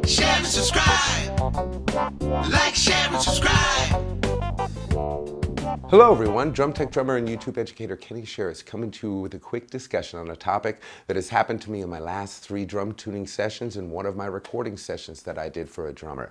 share and subscribe. Like, share and subscribe. Hello everyone, drum tech drummer and YouTube educator Kenny Sharretts coming to you with a quick discussion on a topic that has happened to me in my last 3 drum tuning sessions and one of my recording sessions that I did for a drummer,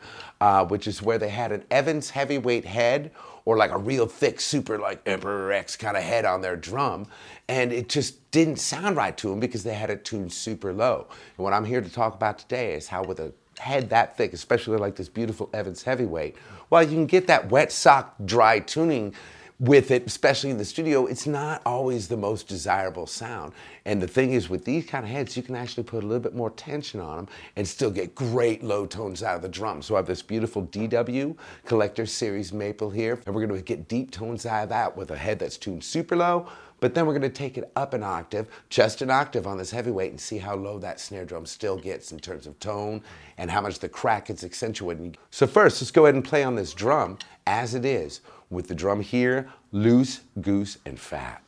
which is where they had an Evans heavyweight head or like a real thick, super like Emperor X kind of head on their drum, and it just didn't sound right to them because they had it tuned super low. And what I'm here to talk about today is how with a head that thick, especially like this beautiful Evans heavyweight, while you can get that wet sock dry tuning with it, especially in the studio, it's not always the most desirable sound. And the thing is, with these kind of heads, you can actually put a little bit more tension on them and still get great low tones out of the drum. So I have this beautiful DW Collector Series maple here, and we're gonna get deep tones out of that with a head that's tuned super low, but then we're gonna take it up an octave, just an octave on this heavyweight, and see how low that snare drum still gets in terms of tone and how much the crack gets accentuated. So first, let's go ahead and play on this drum as it is, with the drum here, loose, goose, and fat.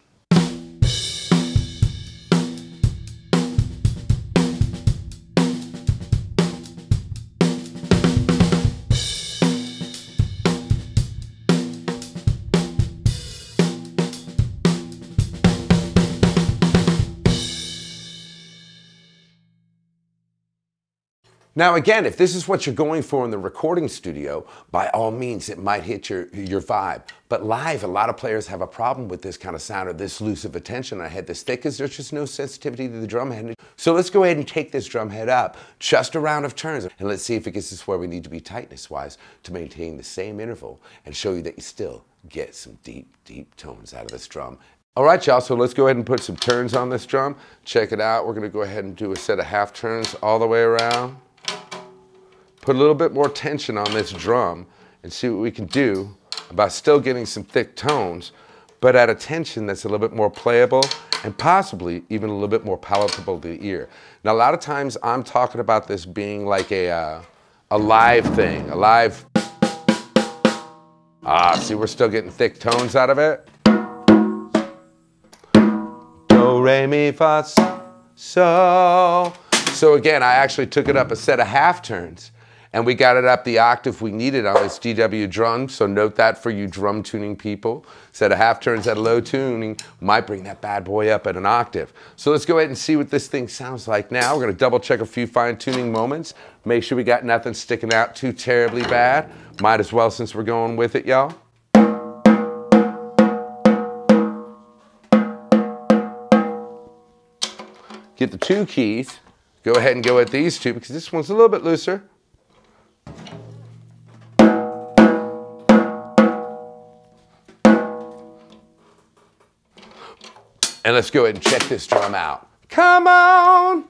Now again, if this is what you're going for in the recording studio, by all means it might hit your vibe. But live, a lot of players have a problem with this kind of sound or this loose of a tension on a head this thick because there's just no sensitivity to the drum head. So let's go ahead and take this drum head up just a round of turns and let's see if it gets us where we need to be tightness-wise to maintain the same interval and show you that you still get some deep, deep tones out of this drum. All right, y'all, so let's go ahead and put some turns on this drum. Check it out. We're gonna go ahead and do a set of half turns all the way around. Put a little bit more tension on this drum and see what we can do about still getting some thick tones, but at a tension that's a little bit more playable and possibly even a little bit more palatable to the ear. Now, a lot of times I'm talking about this being like a live thing, a live, see, we're still getting thick tones out of it. Do, re, mi, fa, so. So again, I actually took it up a set of half turns and we got it up the octave we needed on this DW drum, so note that for you drum tuning people. Set of half turns at a low tuning might bring that bad boy up at an octave. So let's go ahead and see what this thing sounds like now. We're gonna double check a few fine tuning moments, make sure we got nothing sticking out too terribly bad. Might as well since we're going with it, y'all. Get the 2 keys. Go ahead and go with these 2 because this one's a little bit looser. And let's go ahead and check this drum out. Come on!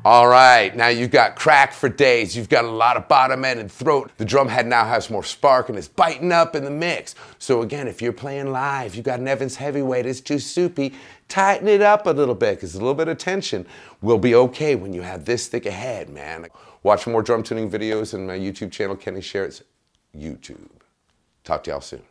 All right, now you've got crack for days. You've got a lot of bottom end and throat. The drum head now has more spark and it's biting up in the mix. So again, if you're playing live, you've got an Evans heavyweight, it's too soupy, tighten it up a little bit because a little bit of tension will be okay when you have this thick a head, man. Watch more drum tuning videos on my YouTube channel, Kenny Sharretts YouTube. Talk to y'all soon.